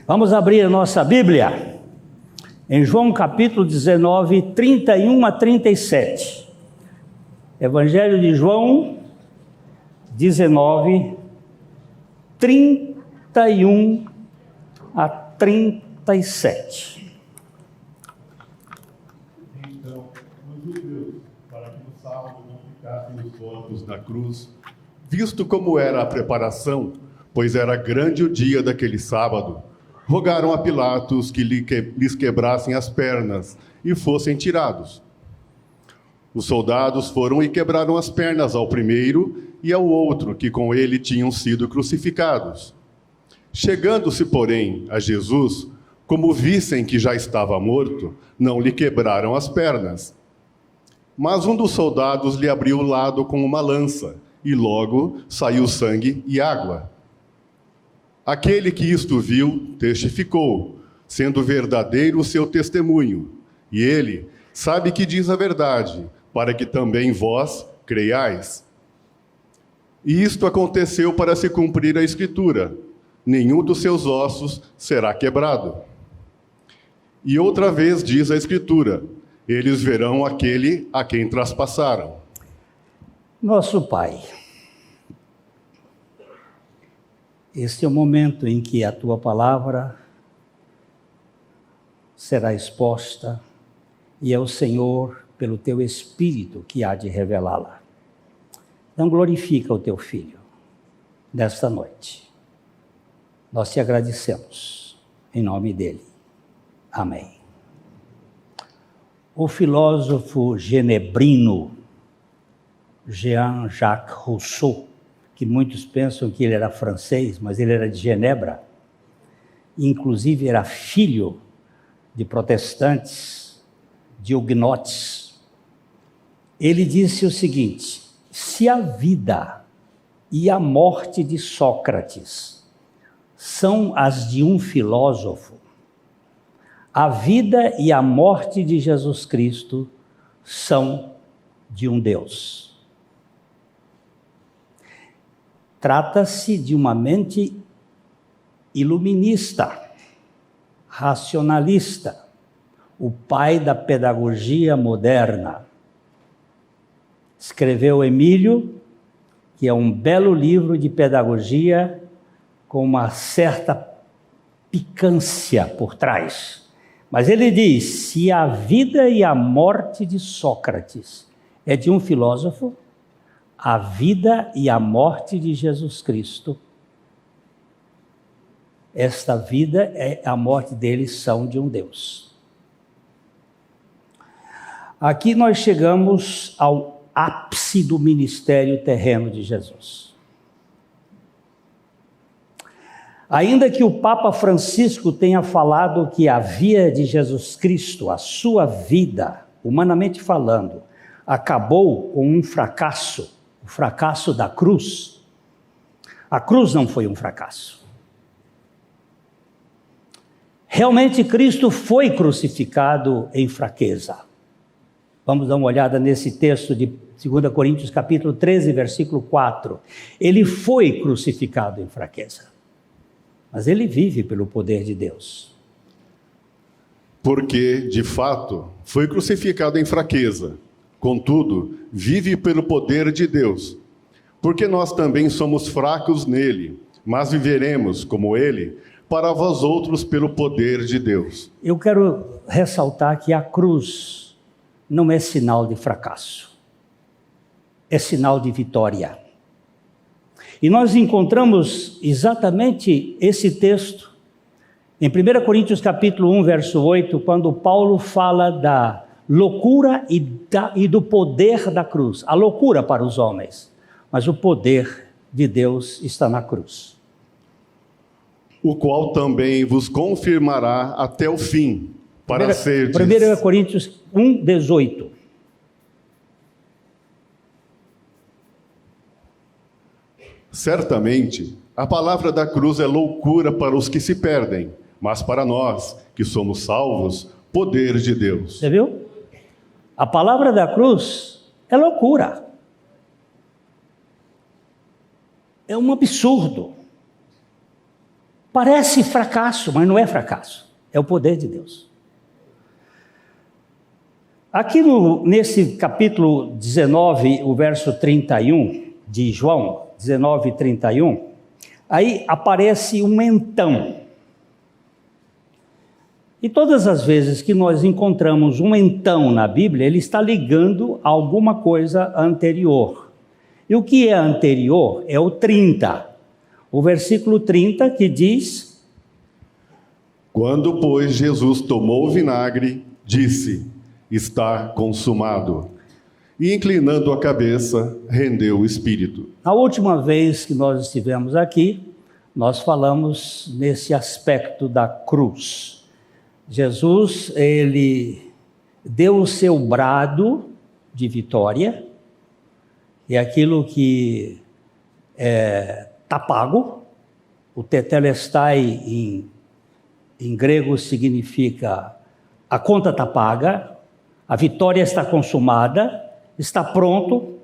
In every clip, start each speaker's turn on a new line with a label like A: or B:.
A: Vamos abrir a nossa Bíblia em João capítulo 19, 31 a 37. Evangelho de João 19, 31 a 37.
B: Então, os judeus, para que no sábado não ficassem os corpos na cruz, visto como era a preparação, pois era grande o dia daquele sábado, rogaram a Pilatos que lhes quebrassem as pernas e fossem tirados. Os soldados foram e quebraram as pernas ao primeiro e ao outro, que com ele tinham sido crucificados. Chegando-se, porém, a Jesus, como vissem que já estava morto, não lhe quebraram as pernas. Mas um dos soldados lhe abriu o lado com uma lança, e logo saiu sangue e água. Aquele que isto viu, testificou, sendo verdadeiro o seu testemunho. E ele sabe que diz a verdade, para que também vós creiais. E isto aconteceu para se cumprir a Escritura: nenhum dos seus ossos será quebrado. E outra vez diz a Escritura: eles verão aquele a quem traspassaram.
A: Nosso Pai, este é o momento em que a Tua Palavra será exposta e é o Senhor, pelo Teu Espírito, que há de revelá-la. Então glorifica o Teu Filho nesta noite. Nós te agradecemos, em nome dele. Amém. O filósofo genebrino Jean-Jacques Rousseau, que muitos pensam que ele era francês, mas ele era de Genebra, inclusive era filho de protestantes, de huguenotes. Ele disse o seguinte: se a vida e a morte de Sócrates são as de um filósofo, a vida e a morte de Jesus Cristo são de um Deus. Trata-se de uma mente iluminista, racionalista, o pai da pedagogia moderna. Escreveu Emílio, que é um belo livro de pedagogia com uma certa picância por trás. Mas ele diz: se a vida e a morte de Sócrates é de um filósofo, a vida e a morte de Jesus Cristo, esta vida e a morte dele são de um Deus. Aqui nós chegamos ao ápice do ministério terreno de Jesus. Ainda que o Papa Francisco tenha falado que a via de Jesus Cristo, a sua vida, humanamente falando, acabou com um fracasso, o fracasso da cruz. A cruz não foi um fracasso. Realmente Cristo foi crucificado em fraqueza. Vamos dar uma olhada nesse texto de 2 Coríntios capítulo 13, versículo 4. Ele foi crucificado em fraqueza, mas ele vive pelo poder de Deus.
B: Porque, de fato, foi crucificado em fraqueza. Contudo, vive pelo poder de Deus. Porque nós também somos fracos nele, mas viveremos, como ele, para vós outros pelo poder de Deus.
A: Eu quero ressaltar que a cruz não é sinal de fracasso, é sinal de vitória. E nós encontramos exatamente esse texto em 1 Coríntios capítulo 1, verso 8, quando Paulo fala da loucura e do poder da cruz. A loucura para os homens, mas o poder de Deus está na cruz.
B: O qual também vos confirmará até o fim, para serdes...
A: 1 Coríntios 1, 18.
B: Certamente, a palavra da cruz é loucura para os que se perdem, mas para nós, que somos salvos, poder de Deus.
A: Você viu? A palavra da cruz é loucura. É um absurdo. Parece fracasso, mas não é fracasso. É o poder de Deus. Aqui nesse capítulo 19, o verso 31 de João, 19, 31, aí aparece um então. E todas as vezes que nós encontramos um então na Bíblia, ele está ligando a alguma coisa anterior. E o que é anterior é o 30. O versículo 30 que diz:
B: Quando, pois, Jesus tomou o vinagre, disse: está consumado. E inclinando a cabeça, rendeu o espírito.
A: A última vez que nós estivemos aqui, nós falamos nesse aspecto da cruz. Jesus, ele deu o seu brado de vitória, e aquilo que está pago. O tetelestai em grego significa a conta está paga, a vitória está consumada, está pronto,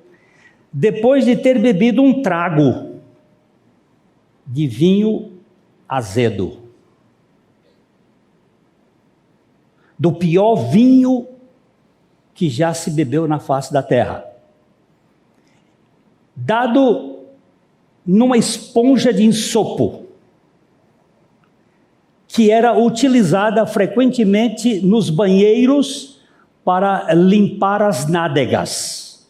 A: depois de ter bebido um trago de vinho azedo. Do pior vinho que já se bebeu na face da terra. Dado numa esponja de ensopo, que era utilizada frequentemente nos banheiros para limpar as nádegas.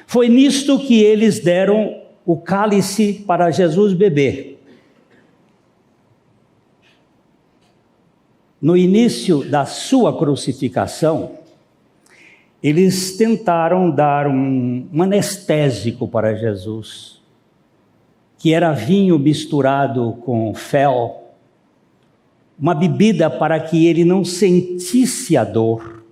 A: Foi nisto que eles deram o cálice para Jesus beber. No início da sua crucificação, eles tentaram dar um anestésico para Jesus, que era vinho misturado com fel, uma bebida para que ele não sentisse a dor.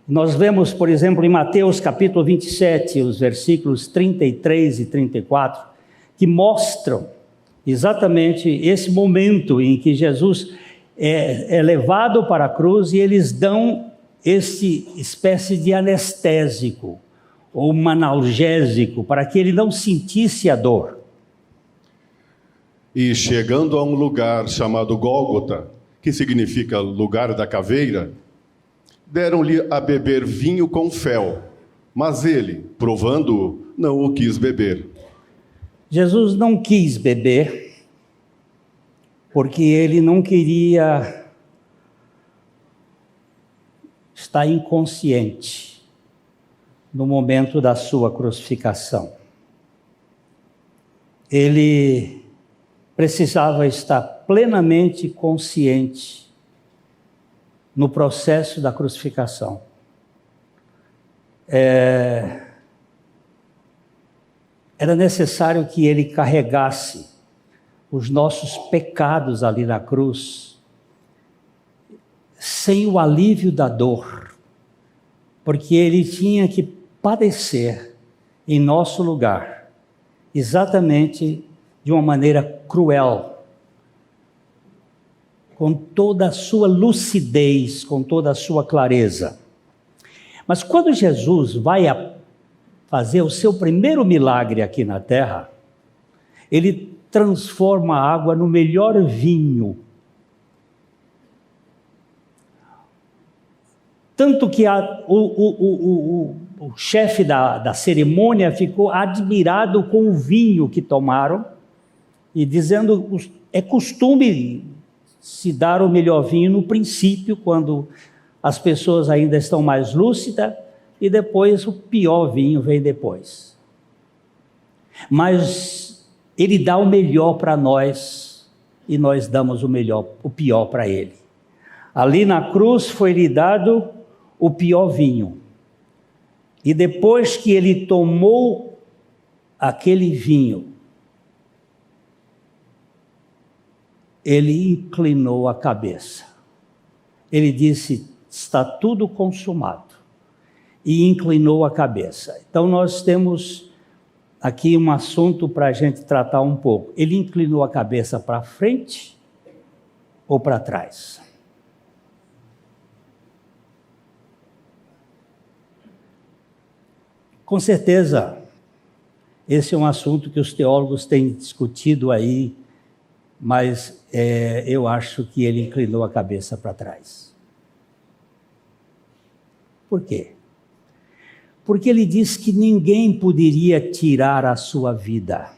A: Nós vemos, por exemplo, em Mateus capítulo 27, os versículos 33 e 34, que mostram exatamente esse momento em que Jesus é levado para a cruz e eles dão esse espécie de anestésico ou um analgésico para que ele não sentisse a dor.
B: E chegando a um lugar chamado Gólgota, que significa lugar da caveira, deram-lhe a beber vinho com fel, mas ele, provando-o, não o quis beber.
A: Jesus não quis beber, porque ele não queria estar inconsciente no momento da sua crucificação. Ele precisava estar plenamente consciente no processo da crucificação. Era necessário que ele carregasse os nossos pecados ali na cruz, sem o alívio da dor, porque ele tinha que padecer em nosso lugar, exatamente de uma maneira cruel, com toda a sua lucidez, com toda a sua clareza. Mas quando Jesus vai fazer o seu primeiro milagre aqui na terra, ele transforma a água no melhor vinho. Tanto que o chefe da cerimônia ficou admirado com o vinho que tomaram, e dizendo, é costume se dar o melhor vinho no princípio, quando as pessoas ainda estão mais lúcidas, e depois o pior vinho vem depois. Mas ele dá o melhor para nós, e nós damos o pior para ele. Ali na cruz foi-lhe dado o pior vinho. E depois que ele tomou aquele vinho, ele inclinou a cabeça. Ele disse, está tudo consumado. E inclinou a cabeça. Então nós temos aqui um assunto para a gente tratar um pouco. Ele inclinou a cabeça para frente ou para trás? Com certeza, Esse é um assunto que os teólogos têm discutido aí, mas eu acho que ele inclinou a cabeça para trás. Por quê? Porque ele diz que ninguém poderia tirar a sua vida.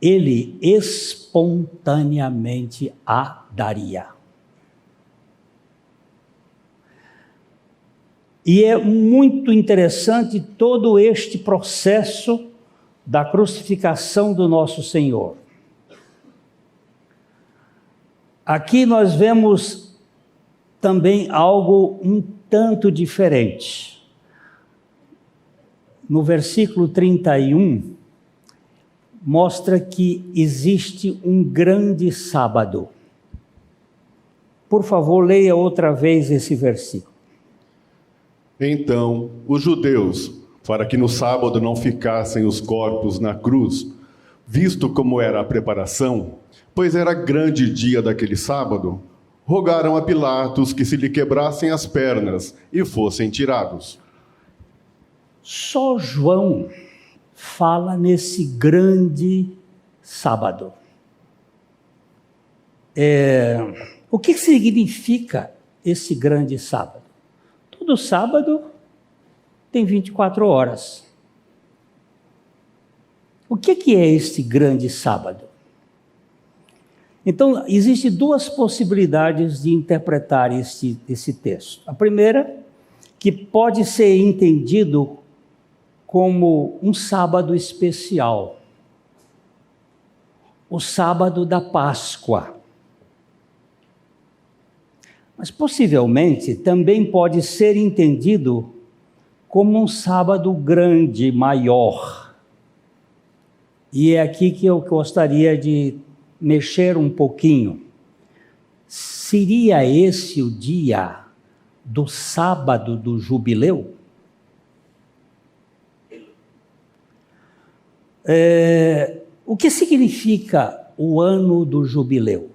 A: Ele espontaneamente a daria. E é muito interessante todo este processo da crucificação do nosso Senhor. Aqui nós vemos também algo um tanto diferente. No versículo 31, mostra que existe um grande sábado. Por favor, leia outra vez esse versículo.
B: Então, os judeus, para que no sábado não ficassem os corpos na cruz, visto como era a preparação, pois era grande dia daquele sábado, rogaram a Pilatos que se lhe quebrassem as pernas e fossem tirados.
A: Só João fala nesse grande sábado. O que significa esse grande sábado? Todo sábado tem 24 horas. O que é este grande sábado? Então, existem duas possibilidades de interpretar esse texto. A primeira, que pode ser entendido como um sábado especial, o sábado da Páscoa. Mas possivelmente também pode ser entendido como um sábado grande, maior. E é aqui que eu gostaria de mexer um pouquinho. Seria esse o dia do sábado do jubileu? O que significa o ano do jubileu?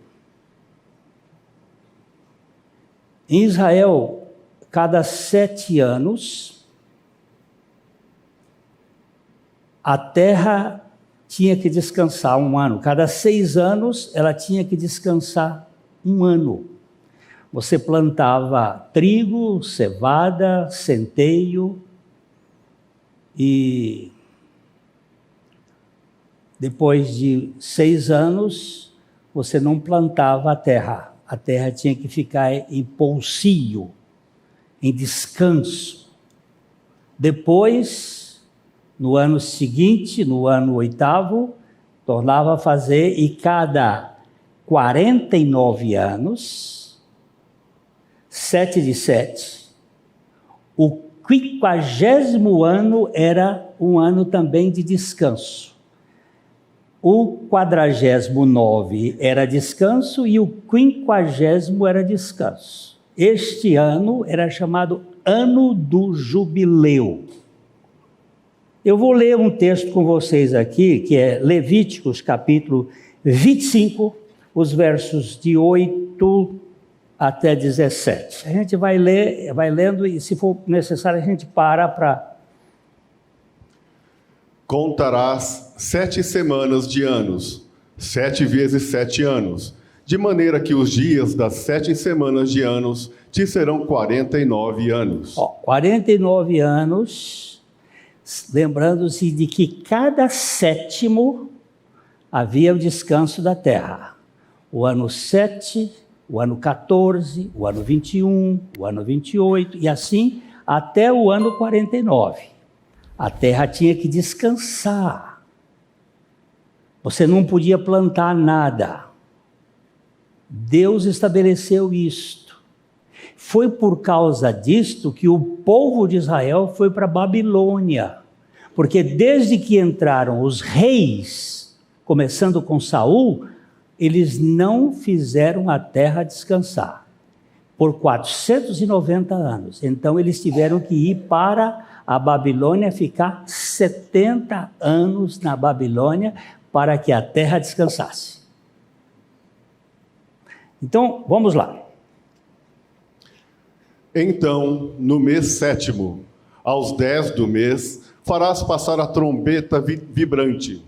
A: Em Israel, cada 7 anos, a terra tinha que descansar um ano. Cada 6 anos, ela tinha que descansar um ano. Você plantava trigo, cevada, centeio, e depois de 6 anos, você não plantava a terra. A terra tinha que ficar em poucio, em descanso. Depois, no ano seguinte, no ano 8º, tornava a fazer, e cada 49 anos, 7 de 7, o 50º ano era um ano também de descanso. O 49º era descanso e o 50º era descanso. Este ano era chamado Ano do Jubileu. Eu vou ler um texto com vocês aqui, que é Levíticos, capítulo 25, os versos de 8 até 17. A gente vai lendo, e se for necessário a gente para...
B: Contarás 7 semanas de anos, 7 vezes 7 anos, de maneira que os dias das 7 semanas de anos te serão 49 anos.
A: 49 anos, lembrando-se de que cada 7º havia o descanso da terra. O ano 7, o ano 14, o ano 21, o ano 28, e assim até o ano 49. A terra tinha que descansar. Você não podia plantar nada. Deus estabeleceu isto. Foi por causa disto que o povo de Israel foi para a Babilônia. Porque desde que entraram os reis, começando com Saul, eles não fizeram a terra descansar. Por 490 anos. Então eles tiveram que ir para a Babilônia, ficar 70 anos na Babilônia para que a terra descansasse. Então, vamos lá.
B: Então, no mês 7º, Aos 10 do mês, farás passar a trombeta vibrante.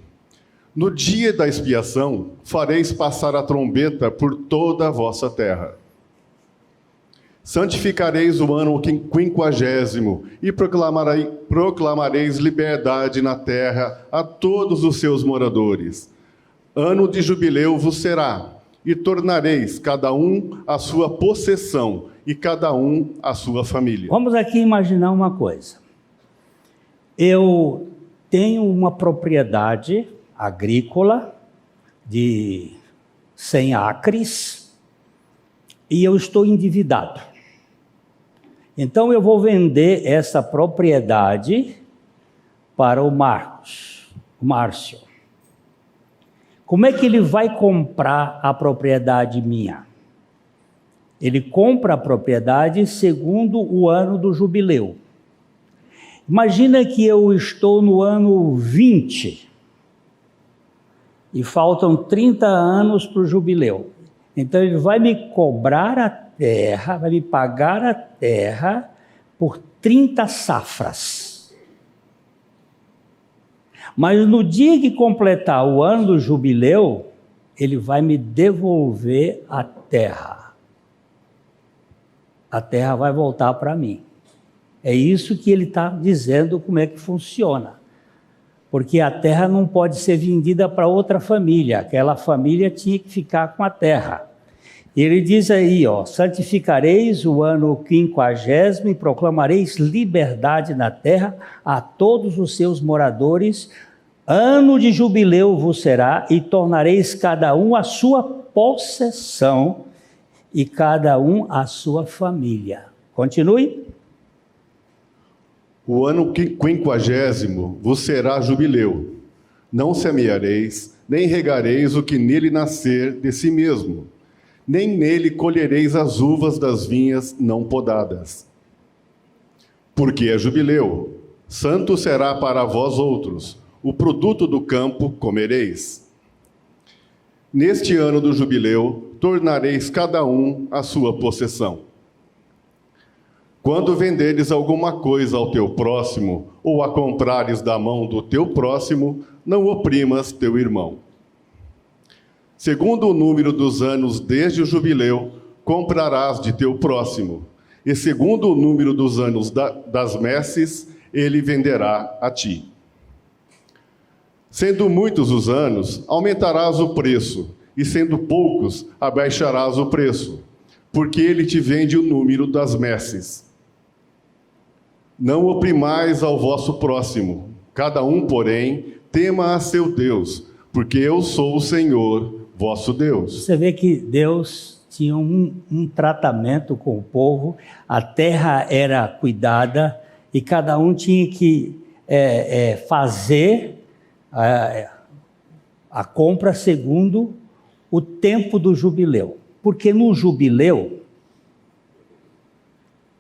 B: No dia da expiação, fareis passar a trombeta por toda a vossa terra. Santificareis o ano 50º e proclamareis liberdade na terra a todos os seus moradores. Ano de jubileu vos será, e tornareis cada um a sua possessão e cada um a sua família.
A: Vamos aqui imaginar uma coisa. Eu tenho uma propriedade agrícola de 100 acres e eu estou endividado. Então eu vou vender essa propriedade para o Márcio. Como é que ele vai comprar a propriedade minha? Ele compra a propriedade segundo o ano do jubileu. Imagina que eu estou no ano 20 e faltam 30 anos para o jubileu. Então ele vai me cobrar a terra, vai me pagar a terra por 30 safras. Mas no dia que completar o ano do jubileu, ele vai me devolver a terra. A terra vai voltar para mim. É isso que ele está dizendo, como é que funciona. Porque a terra não pode ser vendida para outra família. Aquela família tinha que ficar com a terra. Ele diz aí, santificareis o ano 50º e proclamareis liberdade na terra a todos os seus moradores. Ano de jubileu vos será e tornareis cada um a sua possessão e cada um a sua família. Continue.
B: O ano 50º vos será jubileu. Não semeareis, nem regareis o que nele nascer de si mesmo, nem nele colhereis as uvas das vinhas não podadas. Porque é jubileu, santo será para vós outros, o produto do campo comereis. Neste ano do jubileu, tornareis cada um a sua possessão. Quando venderes alguma coisa ao teu próximo, ou a comprares da mão do teu próximo, não oprimas teu irmão. Segundo o número dos anos desde o jubileu, comprarás de teu próximo, e segundo o número dos anos das messes, ele venderá a ti. Sendo muitos os anos, aumentarás o preço, e sendo poucos, abaixarás o preço, porque ele te vende o número das messes. Não oprimais ao vosso próximo, cada um, porém, tema a seu Deus, porque eu sou o Senhor, vosso Deus.
A: Você vê que Deus tinha um tratamento com o povo, a terra era cuidada e cada um tinha que fazer a compra segundo o tempo do jubileu. Porque no jubileu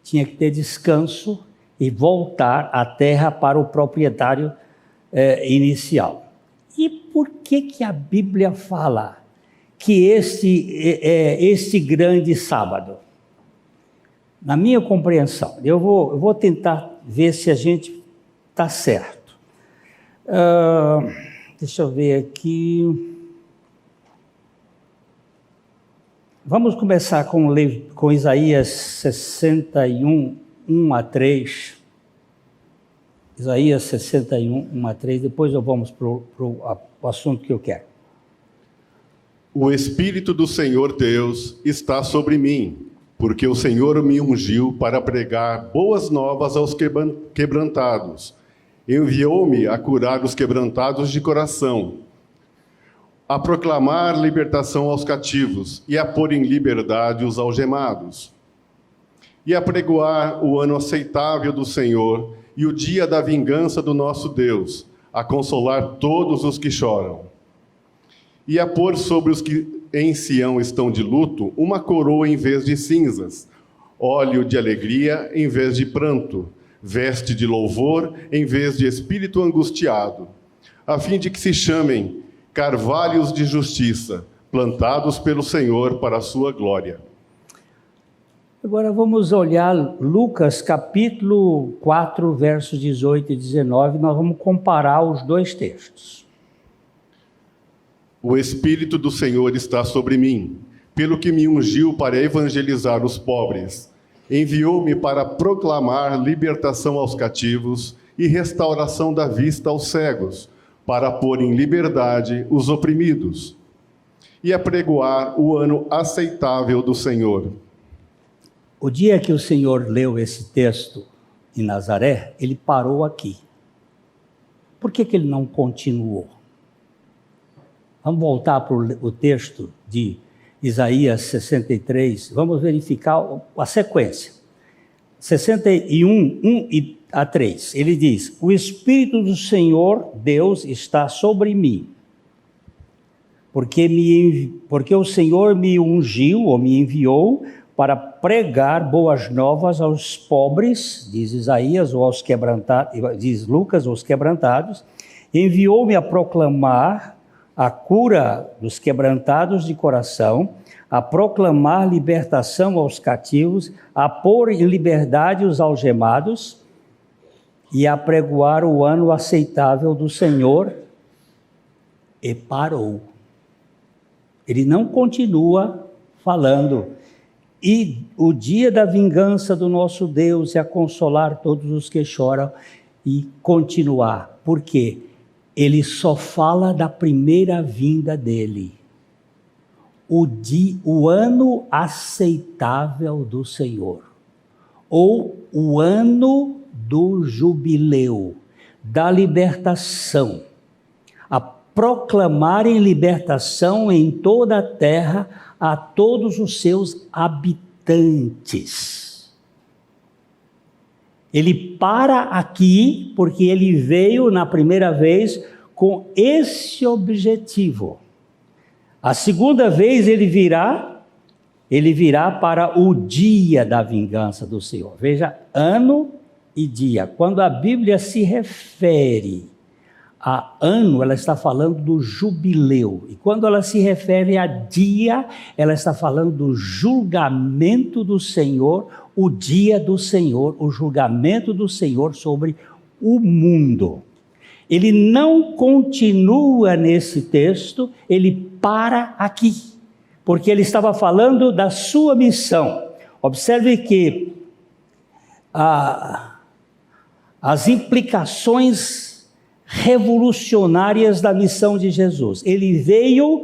A: tinha que ter descanso e voltar a terra para o proprietário inicial. E por que a Bíblia fala que este grande sábado? Na minha compreensão, eu vou tentar ver se a gente está certo. Deixa eu ver aqui. Vamos começar com Isaías 61, 1 a 3. Isaías 61, 1 a 3. Depois vamos para o assunto que eu quero.
B: O Espírito do Senhor Deus está sobre mim, porque o Senhor me ungiu para pregar boas novas aos quebrantados. Enviou-me a curar os quebrantados de coração, a proclamar libertação aos cativos e a pôr em liberdade os algemados, e a pregoar o ano aceitável do Senhor e o dia da vingança do nosso Deus, a consolar todos os que choram, e a pôr sobre os que em Sião estão de luto uma coroa em vez de cinzas, óleo de alegria em vez de pranto, veste de louvor em vez de espírito angustiado, a fim de que se chamem carvalhos de justiça, plantados pelo Senhor para a sua glória.
A: Agora vamos olhar Lucas capítulo 4, versos 18 e 19, nós vamos comparar os dois textos.
B: O Espírito do Senhor está sobre mim, pelo que me ungiu para evangelizar os pobres. Enviou-me para proclamar libertação aos cativos e restauração da vista aos cegos, para pôr em liberdade os oprimidos e apregoar o ano aceitável do Senhor.
A: O dia que o Senhor leu esse texto em Nazaré, ele parou aqui. Por que ele não continuou? Vamos voltar para o texto de Isaías 63, vamos verificar a sequência. 61, 1 a 3, ele diz: o Espírito do Senhor, Deus, está sobre mim, porque o Senhor me ungiu, ou me enviou, para pregar boas novas aos pobres, diz Isaías, ou aos quebrantados, diz Lucas, aos quebrantados. Enviou-me a proclamar a cura dos quebrantados de coração, a proclamar libertação aos cativos, a pôr em liberdade os algemados e a pregoar o ano aceitável do Senhor. E parou. Ele não continua falando. E o dia da vingança do nosso Deus é a consolar todos os que choram, e continuar. Por quê? Ele só fala da primeira vinda dele. O ano aceitável do Senhor, ou o ano do jubileu, da libertação, a proclamarem libertação em toda a terra a todos os seus habitantes. Ele para aqui porque ele veio na primeira vez com esse objetivo. A segunda vez ele virá para o dia da vingança do Senhor. Veja, ano e dia. Quando a Bíblia se refere a ano, ela está falando do jubileu. E quando ela se refere a dia, ela está falando do julgamento do Senhor, o dia do Senhor, o julgamento do Senhor sobre o mundo. Ele não continua nesse texto, ele para aqui, porque ele estava falando da sua missão. Observe que as implicações revolucionárias da missão de Jesus. Ele veio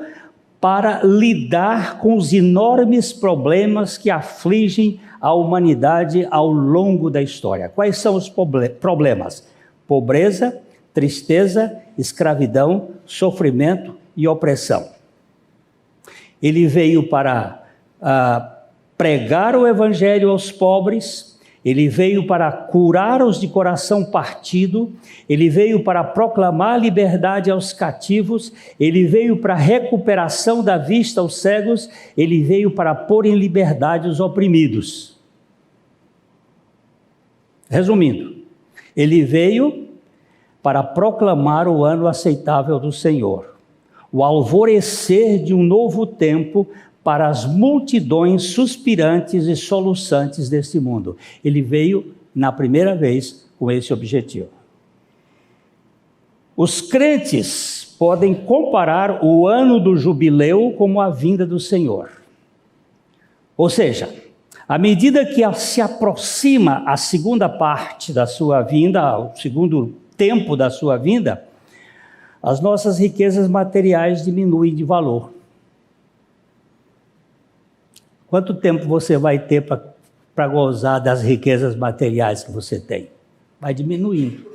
A: para lidar com os enormes problemas que afligem a humanidade ao longo da história. Quais são os problemas? Pobreza, tristeza, escravidão, sofrimento e opressão. Ele veio para pregar o evangelho aos pobres, ele veio para curar os de coração partido, ele veio para proclamar liberdade aos cativos, ele veio para recuperação da vista aos cegos, ele veio para pôr em liberdade os oprimidos. Resumindo, ele veio para proclamar o ano aceitável do Senhor, o alvorecer de um novo tempo para as multidões suspirantes e soluçantes deste mundo. Ele veio, na primeira vez, com esse objetivo. Os crentes podem comparar o ano do jubileu como a vinda do Senhor. Ou seja, à medida que se aproxima a segunda parte da sua vinda, o segundo tempo da sua vinda, as nossas riquezas materiais diminuem de valor. Quanto tempo você vai ter para gozar das riquezas materiais que você tem? Vai diminuindo.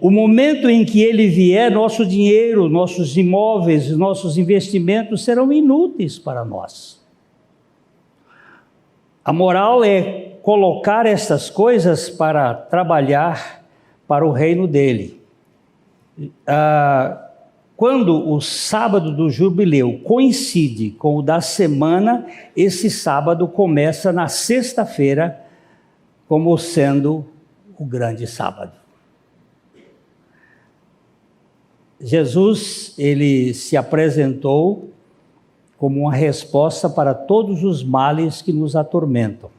A: O momento em que ele vier, nosso dinheiro, nossos imóveis, nossos investimentos serão inúteis para nós. A moral é colocar essas coisas para trabalhar para o reino dele. Quando o sábado do jubileu coincide com o da semana, esse sábado começa na sexta-feira como sendo o grande sábado. Jesus, ele se apresentou como uma resposta para todos os males que nos atormentam.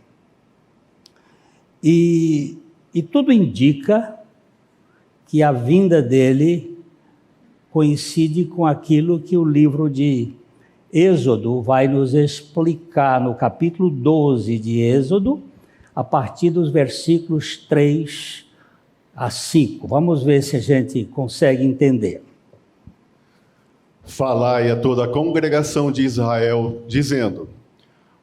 A: E tudo indica que a vinda dele coincide com aquilo que o livro de Êxodo vai nos explicar no capítulo 12 de Êxodo, a partir dos versículos 3 a 5. Vamos ver se a gente consegue entender.
B: Falai a toda a congregação de Israel, dizendo: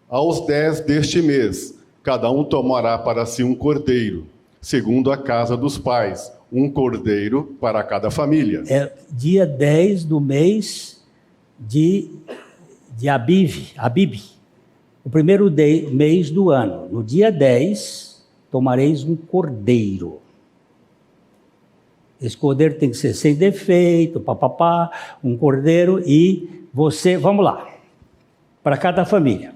B: aos 10 deste mês, cada um tomará para si um cordeiro, segundo a casa dos pais, um cordeiro para cada família.
A: É dia 10 do mês de Abib, o primeiro mês do ano. No dia 10, tomareis um cordeiro. Esse cordeiro tem que ser sem defeito, um cordeiro, e você, vamos lá, para cada família.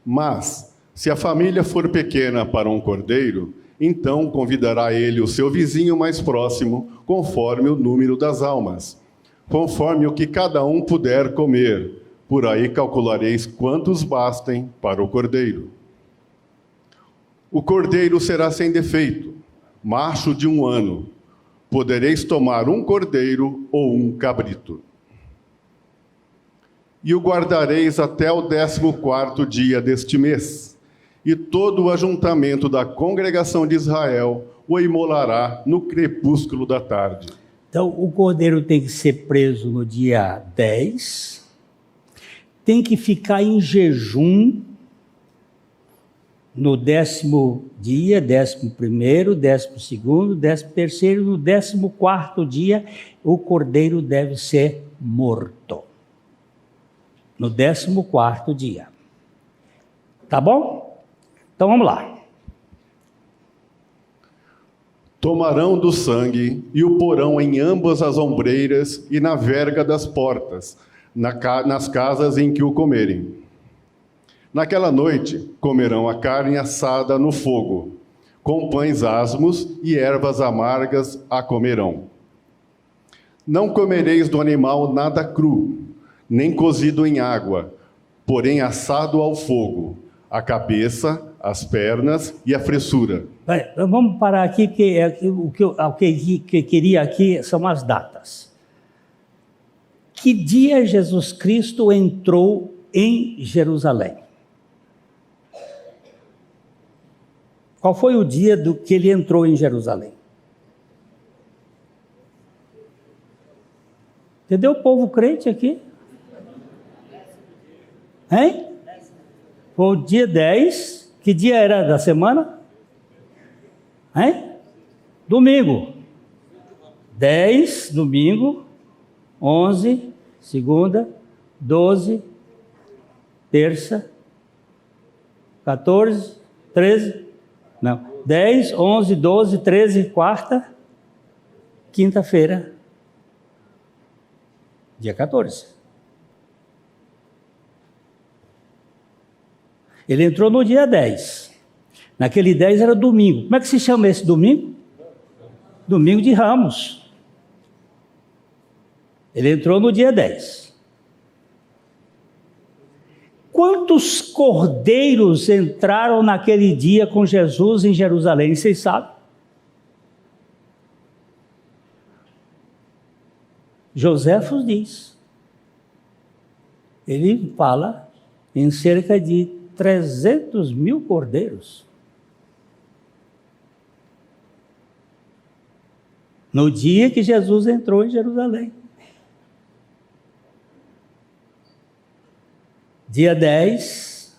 B: Mas, se a família for pequena para um cordeiro, então convidará ele o seu vizinho mais próximo, conforme o número das almas, conforme o que cada um puder comer. Por aí calculareis quantos bastem para o cordeiro. O cordeiro será sem defeito, macho de 1 ano. Podereis tomar um cordeiro ou um cabrito. E o guardareis até o 14º dia deste mês, e todo o ajuntamento da congregação de Israel o imolará no crepúsculo da tarde.
A: Então, o cordeiro tem que ser preso no dia 10, tem que ficar em jejum no 10º dia, 11º, 12º, 13º, no 14º dia, o cordeiro deve ser morto. No 14º dia. Tá bom? Então vamos lá.
B: Tomarão do sangue e o porão em ambas as ombreiras e na verga das portas, nas casas em que o comerem. Naquela noite, comerão a carne assada no fogo, com pães asmos e ervas amargas a comerão. Não comereis do animal nada cru, nem cozido em água, porém assado ao fogo, a cabeça, as pernas e a fressura.
A: Vamos parar aqui, porque o que eu queria aqui são as datas. Que dia Jesus Cristo entrou em Jerusalém? Qual foi o dia que ele entrou em Jerusalém? Entendeu o povo crente aqui? Hein? Foi o dia 10. Que dia era da semana? Hein? Domingo. 10, domingo. 11, segunda. 12, terça. 14, 13. Não, 10, 11, 12, 13, quarta, quinta-feira, dia 14. Ele entrou no dia 10. Naquele 10 era domingo. Como é que se chama esse domingo? Domingo de Ramos. Ele entrou no dia 10. Quantos cordeiros entraram naquele dia com Jesus em Jerusalém? Vocês sabem? Joséfos diz. Ele fala em cerca de 300 mil cordeiros. No dia que Jesus entrou em Jerusalém. Dia 10,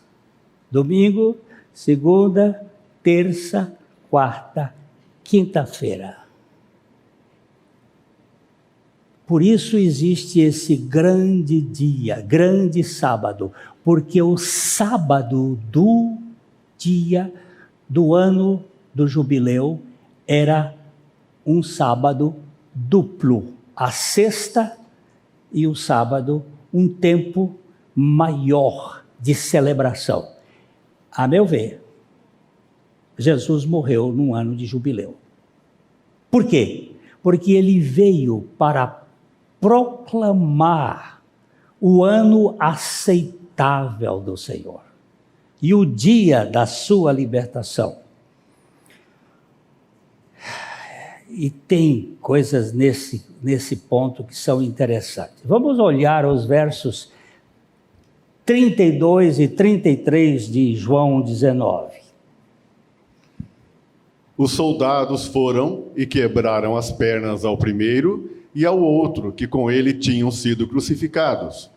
A: domingo, segunda, terça, quarta, quinta-feira. Por isso existe esse grande dia, grande sábado, porque o sábado do dia do ano do jubileu era um sábado duplo, a sexta e o sábado, um tempo maior de celebração. A meu ver, Jesus morreu num ano de jubileu. Por quê? Porque ele veio para proclamar o ano aceitável do Senhor e o dia da sua libertação. E tem coisas nesse ponto que são interessantes. Vamos olhar os versos 32 e 33 de João 19.
B: Os soldados foram e quebraram as pernas ao primeiro e ao outro, que com ele tinham sido crucificados.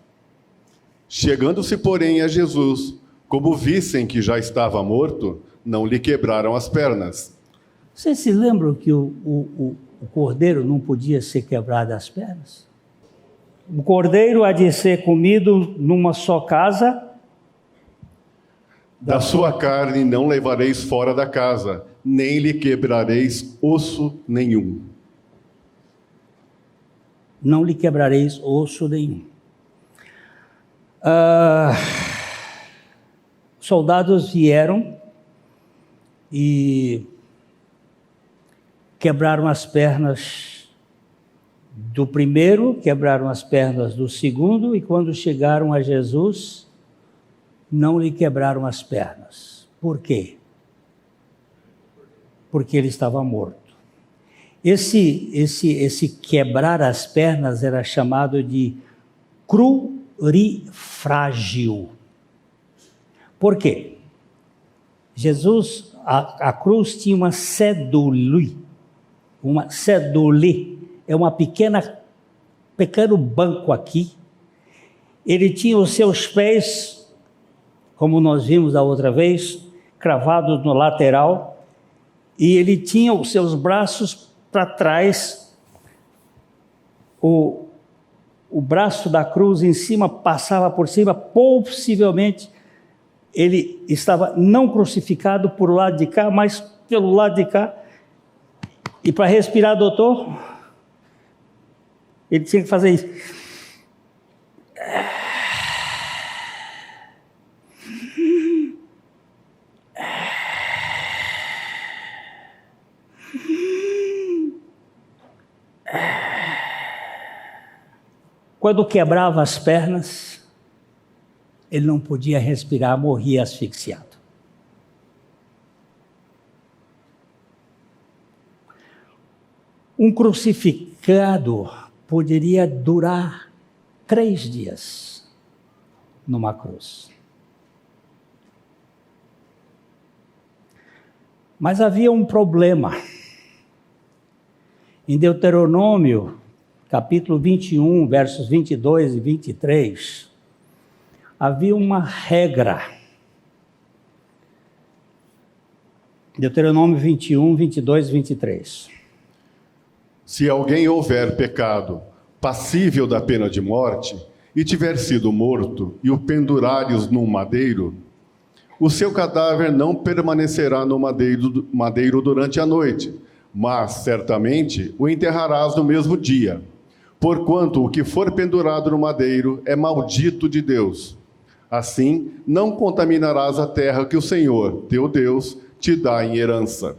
B: Chegando-se, porém, a Jesus, como vissem que já estava morto, não lhe quebraram as pernas.
A: Vocês se lembram que o cordeiro não podia ser quebrado as pernas? O cordeiro há de ser comido numa só casa.
B: Da sua carne não levareis fora da casa, nem lhe quebrareis osso nenhum.
A: Não lhe quebrareis osso nenhum. Soldados vieram e quebraram as pernas do primeiro, quebraram as pernas do segundo, e quando chegaram a Jesus, não lhe quebraram as pernas. Por quê? Porque ele estava morto. Esse quebrar as pernas era chamado de crurifrágio. Por quê? Jesus, a cruz tinha uma cédule, é uma pequeno banco aqui. Ele tinha os seus pés, como nós vimos da outra vez, cravados no lateral, e ele tinha os seus braços para trás, o braço da cruz em cima, passava por cima, possivelmente ele estava não crucificado por lado de cá, mas pelo lado de cá. E para respirar, doutor, ele tinha que fazer isso. Quando quebrava as pernas, ele não podia respirar, morria asfixiado. Um crucificado poderia durar 3 dias numa cruz. Mas havia um problema. Em Deuteronômio, capítulo 21, versos 22 e 23, havia uma regra. Deuteronômio 21, 22 e 23.
B: Se alguém houver pecado passível da pena de morte e tiver sido morto e o pendurares num madeiro, o seu cadáver não permanecerá no madeiro durante a noite, mas certamente o enterrarás no mesmo dia. Porquanto o que for pendurado no madeiro é maldito de Deus. Assim, não contaminarás a terra que o Senhor, teu Deus, te dá em herança.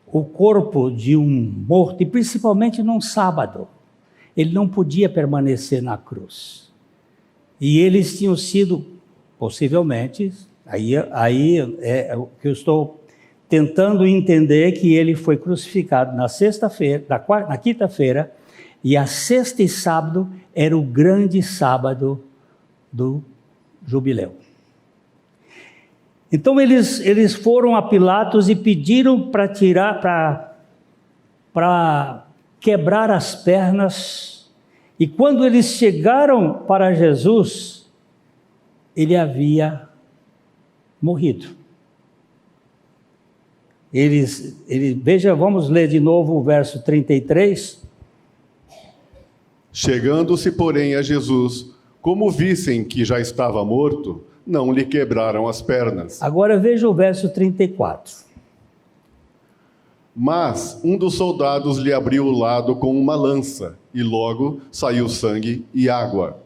A: O corpo de um morto, e principalmente num sábado, ele não podia permanecer na cruz. E eles tinham sido, possivelmente, aí é o que eu estou tentando entender, que ele foi crucificado na sexta-feira, na quinta-feira, e a sexta e sábado era o grande sábado do jubileu. Então eles foram a Pilatos e pediram para quebrar as pernas, e quando eles chegaram para Jesus, ele havia morrido. Veja, vamos ler de novo o verso 33.
B: Chegando-se, porém, a Jesus, como vissem que já estava morto, não lhe quebraram as pernas.
A: Agora veja o verso 34.
B: Mas um dos soldados lhe abriu o lado com uma lança, e logo saiu sangue e água.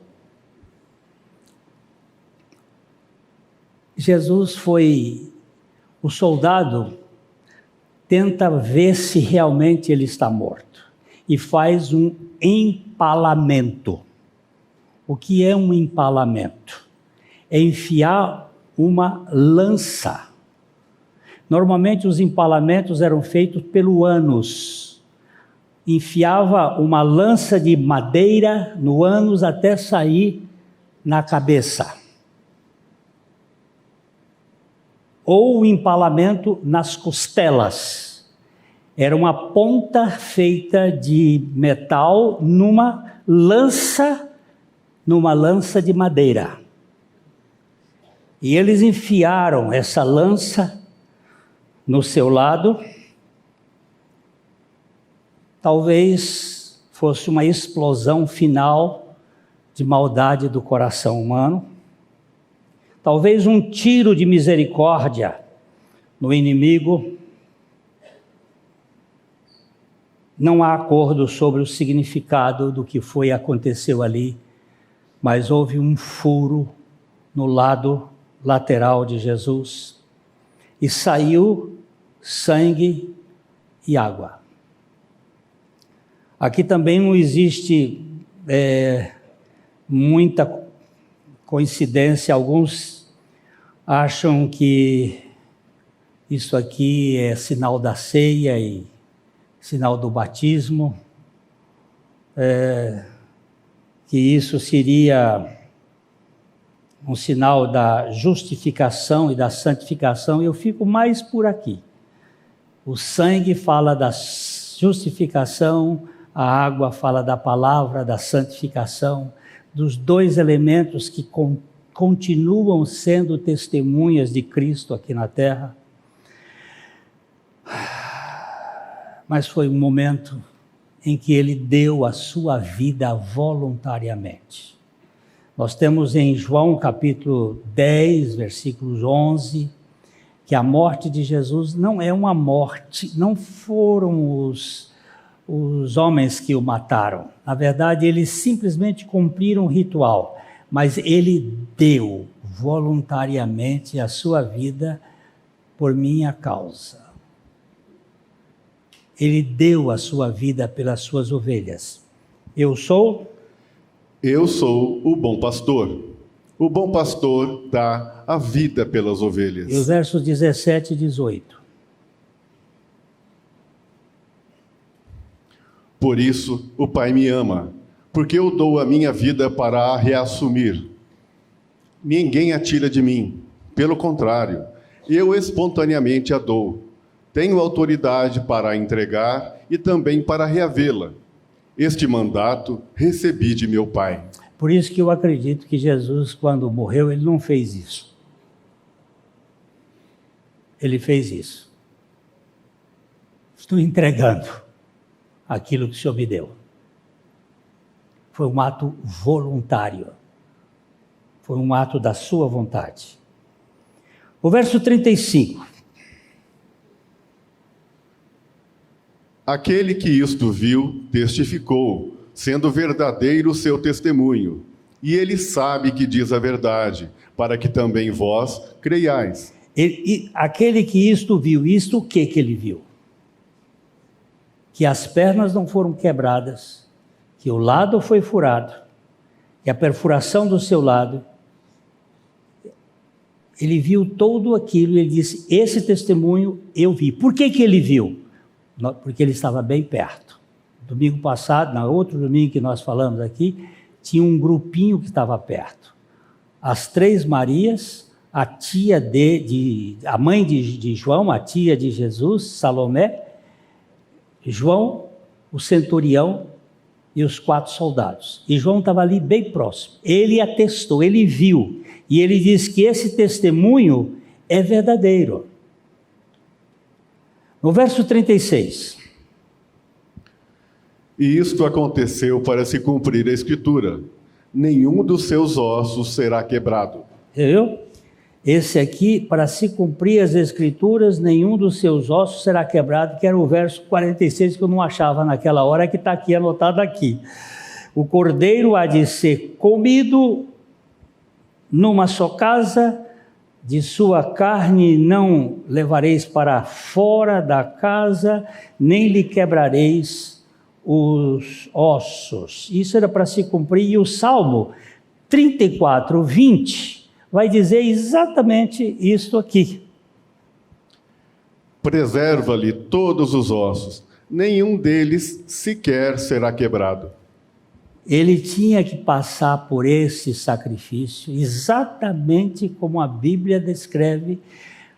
B: O soldado tenta ver se realmente ele está morto, e faz um empalamento.
A: O que é um empalamento? É enfiar uma lança. Normalmente os empalamentos eram feitos pelo ânus. Enfiava uma lança de madeira no ânus até sair na cabeça. Ou o empalamento nas costelas. Era uma ponta feita de metal numa lança de madeira. E eles enfiaram essa lança no seu lado. Talvez fosse uma explosão final de maldade do coração humano. Talvez um tiro de misericórdia no inimigo. Não há acordo sobre o significado do que aconteceu ali, mas houve um furo no lado lateral de Jesus e saiu sangue e água. Aqui também não existe muita coincidência. Alguns acham que isso aqui é sinal da ceia e sinal do batismo, que isso seria um sinal da justificação e da santificação. Eu fico mais por aqui. O sangue fala da justificação, a água fala da palavra, da santificação, dos dois elementos que continuam sendo testemunhas de Cristo aqui na terra. Mas foi um momento em que ele deu a sua vida voluntariamente. Nós temos em João capítulo 10, versículos 11, que a morte de Jesus não é uma morte, não foram os homens que o mataram. Na verdade, eles simplesmente cumpriram um ritual, mas ele deu voluntariamente a sua vida por minha causa. Ele deu a sua vida pelas suas ovelhas. Eu sou o bom pastor. O bom pastor dá a vida pelas ovelhas. E os versos 17 e 18.
B: Por isso o Pai me ama, porque eu dou a minha vida para a reassumir. Ninguém a tira de mim, pelo contrário, eu espontaneamente a dou. Tenho autoridade para a entregar e também para reavê-la. Este mandato recebi de meu Pai.
A: Por isso que eu acredito que Jesus, quando morreu, ele não fez isso. Ele fez isso. Estou entregando aquilo que o Senhor me deu. Foi um ato voluntário. Foi um ato da sua vontade. O verso 35.
B: Aquele que isto viu, testificou, sendo verdadeiro o seu testemunho. E ele sabe que diz a verdade, para que também vós creiais.
A: Aquele que isto viu, isto o que ele viu? Que as pernas não foram quebradas, que o lado foi furado, que a perfuração do seu lado. Ele viu tudo aquilo e ele disse, esse testemunho eu vi. Por que ele viu? Porque ele estava bem perto. Domingo passado, no outro domingo que nós falamos aqui, tinha um grupinho que estava perto. As três Marias, a tia a mãe de João, a tia de Jesus, Salomé, João, o centurião e os 4 soldados. E João estava ali bem próximo. Ele atestou, ele viu. E ele diz que esse testemunho é verdadeiro. No verso 36.
B: E isto aconteceu para se cumprir a Escritura. Nenhum dos seus ossos será quebrado.
A: Viu? Esse aqui, para se cumprir as Escrituras, nenhum dos seus ossos será quebrado, que era o verso 46 que eu não achava naquela hora, que está aqui anotado aqui. O cordeiro há de ser comido numa só casa, de sua carne não levareis para fora da casa, nem lhe quebrareis os ossos. Isso era para se cumprir, e o Salmo 34:20 vai dizer exatamente isso aqui.
B: Preserva-lhe todos os ossos, nenhum deles sequer será quebrado.
A: Ele tinha que passar por esse sacrifício, exatamente como a Bíblia descreve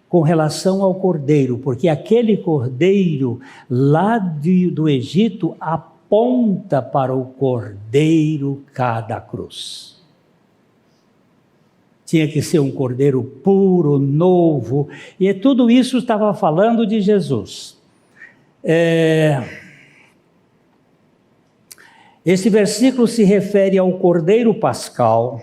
A: com relação ao cordeiro, porque aquele cordeiro lá do Egito aponta para o cordeiro cada cruz. Tinha que ser um cordeiro puro, novo, e tudo isso estava falando de Jesus. Esse versículo se refere ao cordeiro pascal.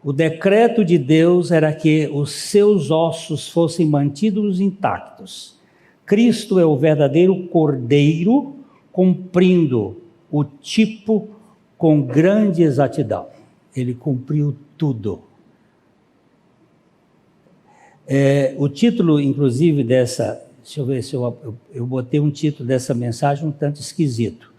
A: O decreto de Deus era que os seus ossos fossem mantidos intactos. Cristo é o verdadeiro cordeiro, cumprindo o tipo com grande exatidão. Ele cumpriu tudo. O título, inclusive, deixa eu ver se eu botei um título dessa mensagem um tanto esquisito.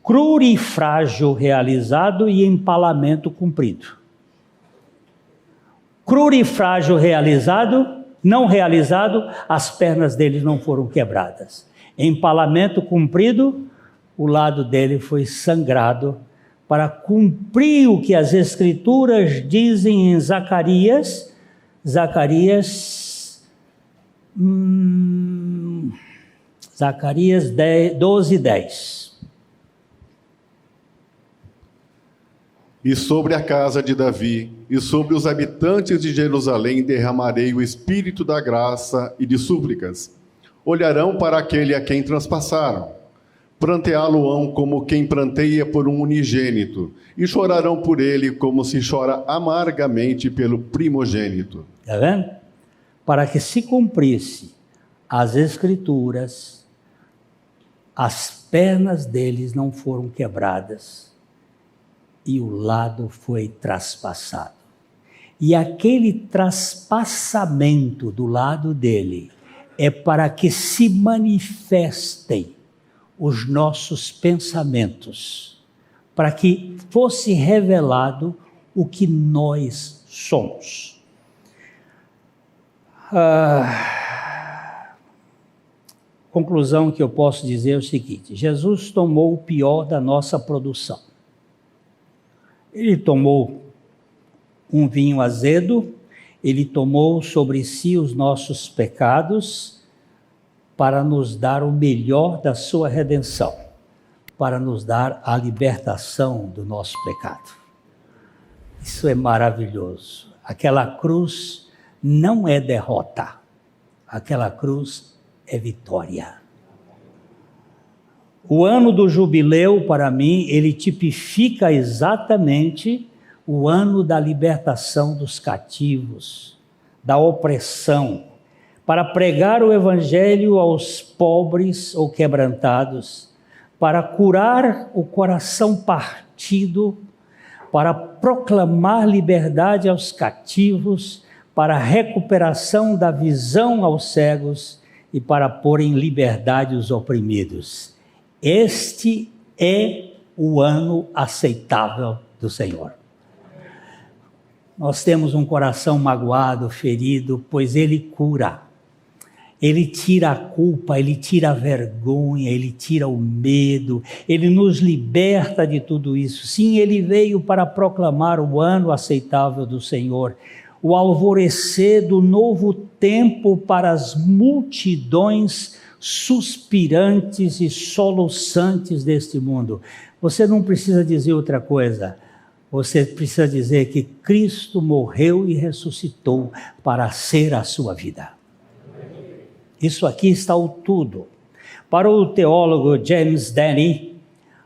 A: Crurifrágio realizado e empalamento cumprido. Crurifrágio realizado, não realizado, as pernas dele não foram quebradas. Empalamento cumprido, o lado dele foi sangrado para cumprir o que as Escrituras dizem em Zacarias 12:10.
B: E sobre a casa de Davi, e sobre os habitantes de Jerusalém derramarei o espírito da graça e de súplicas. Olharão para aquele a quem transpassaram, pranteá-lo-ão como quem pranteia por um unigênito, e chorarão por ele como se chora amargamente pelo primogênito.
A: Está vendo? Para que se cumprisse as Escrituras, as pernas deles não foram quebradas e o lado foi traspassado. E aquele traspassamento do lado dele é para que se manifestem os nossos pensamentos, para que fosse revelado o que nós somos. Conclusão que eu posso dizer é o seguinte: Jesus tomou o pior da nossa produção. Ele tomou um vinho azedo, ele tomou sobre si os nossos pecados para nos dar o melhor da sua redenção, para nos dar a libertação do nosso pecado. Isso é maravilhoso. Aquela cruz não é derrota, aquela cruz é vitória. O ano do jubileu, para mim, ele tipifica exatamente o ano da libertação dos cativos, da opressão, para pregar o evangelho aos pobres ou quebrantados, para curar o coração partido, para proclamar liberdade aos cativos, para a recuperação da visão aos cegos e para pôr em liberdade os oprimidos. Este é o ano aceitável do Senhor. Nós temos um coração magoado, ferido, pois Ele cura. Ele tira a culpa, Ele tira a vergonha, Ele tira o medo, Ele nos liberta de tudo isso. Sim, Ele veio para proclamar o ano aceitável do Senhor, o alvorecer do novo tempo para as multidões suspirantes e soluçantes deste mundo. Você não precisa dizer outra coisa. Você precisa dizer que Cristo morreu e ressuscitou para ser a sua vida. Isso aqui está o tudo. Para o teólogo James Denney,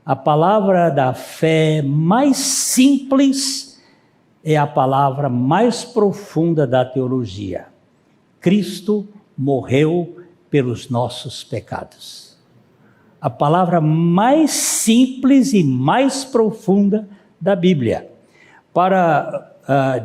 A: a palavra da fé mais simples é a palavra mais profunda da teologia. Cristo morreu pelos nossos pecados. A palavra mais simples e mais profunda da Bíblia. Para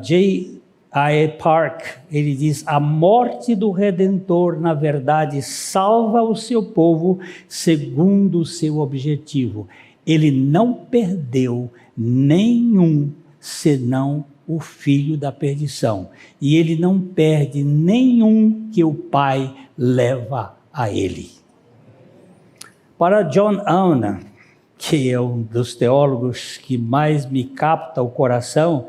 A: J.I. Park, ele diz: a morte do Redentor, na verdade, salva o seu povo segundo o seu objetivo. Ele não perdeu nenhum, senão o filho da perdição. E ele não perde nenhum que o Pai leva a ele. Para John Owen, que é um dos teólogos que mais me capta o coração,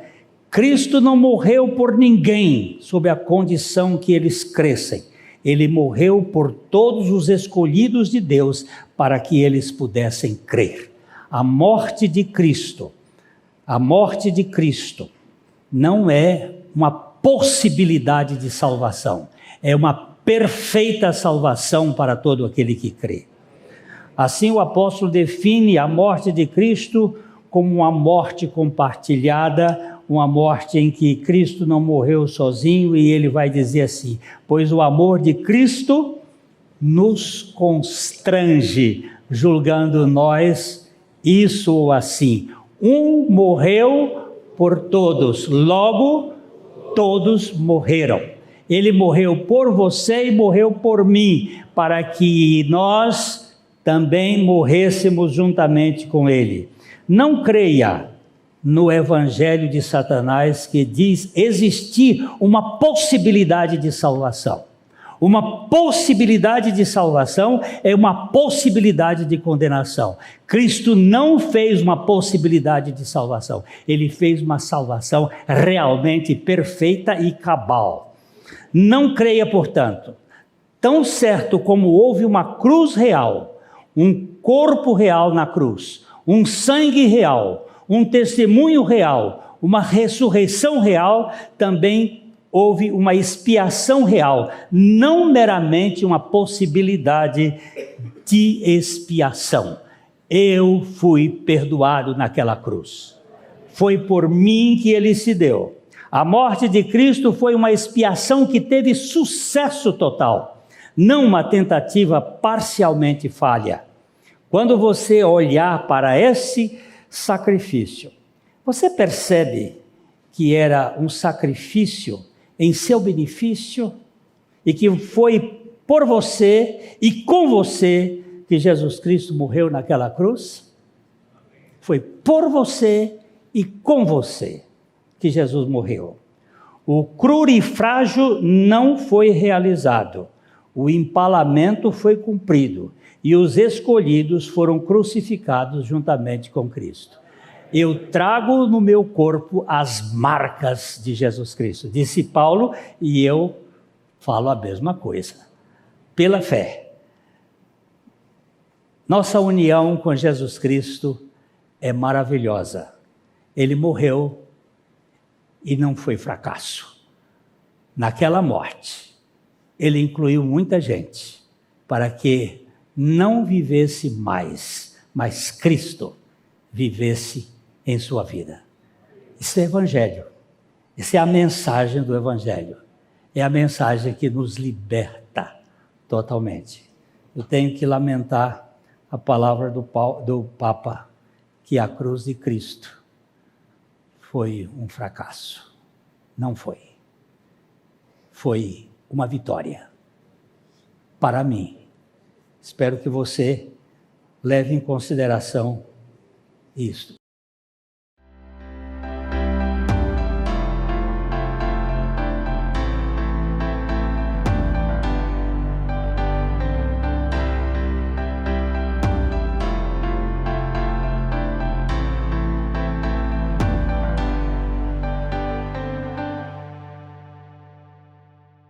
A: Cristo não morreu por ninguém sob a condição que eles crescem. Ele morreu por todos os escolhidos de Deus para que eles pudessem crer. A morte de Cristo não é uma possibilidade de salvação, é uma perfeita salvação para todo aquele que crê. Assim o apóstolo define a morte de Cristo como uma morte compartilhada, uma morte em que Cristo não morreu sozinho, e ele vai dizer assim: pois o amor de Cristo nos constrange, julgando nós isso ou assim. Um morreu por todos, logo todos morreram. Ele morreu por você e morreu por mim, para que nós também morrêssemos juntamente com ele. Não creia no evangelho de Satanás, que diz existir uma possibilidade de salvação. Uma possibilidade de salvação é uma possibilidade de condenação. Cristo não fez uma possibilidade de salvação. Ele fez uma salvação realmente perfeita e cabal. Não creia, portanto, tão certo como houve uma cruz real, um corpo real na cruz, um sangue real, um testemunho real, uma ressurreição real, também houve uma expiação real, não meramente uma possibilidade de expiação. Eu fui perdoado naquela cruz. Foi por mim que ele se deu. A morte de Cristo foi uma expiação que teve sucesso total, não uma tentativa parcialmente falha. Quando você olhar para esse sacrifício, você percebe que era um sacrifício em seu benefício e que foi por você e com você que Jesus Cristo morreu naquela cruz? Foi por você e com você que Jesus morreu. O crurifrágio não foi realizado, o empalamento foi cumprido e os escolhidos foram crucificados juntamente com Cristo. Eu trago no meu corpo as marcas de Jesus Cristo, disse Paulo, e eu falo a mesma coisa. Pela fé. Nossa união com Jesus Cristo é maravilhosa. Ele morreu e não foi fracasso. Naquela morte, ele incluiu muita gente para que não vivesse mais, mas Cristo vivesse em sua vida. Isso é evangelho. Isso é a mensagem do evangelho. É a mensagem que nos liberta totalmente. Eu tenho que lamentar a palavra do Papa, que a cruz de Cristo foi um fracasso. Não foi. Foi uma vitória. Para mim. Espero que você leve em consideração isso.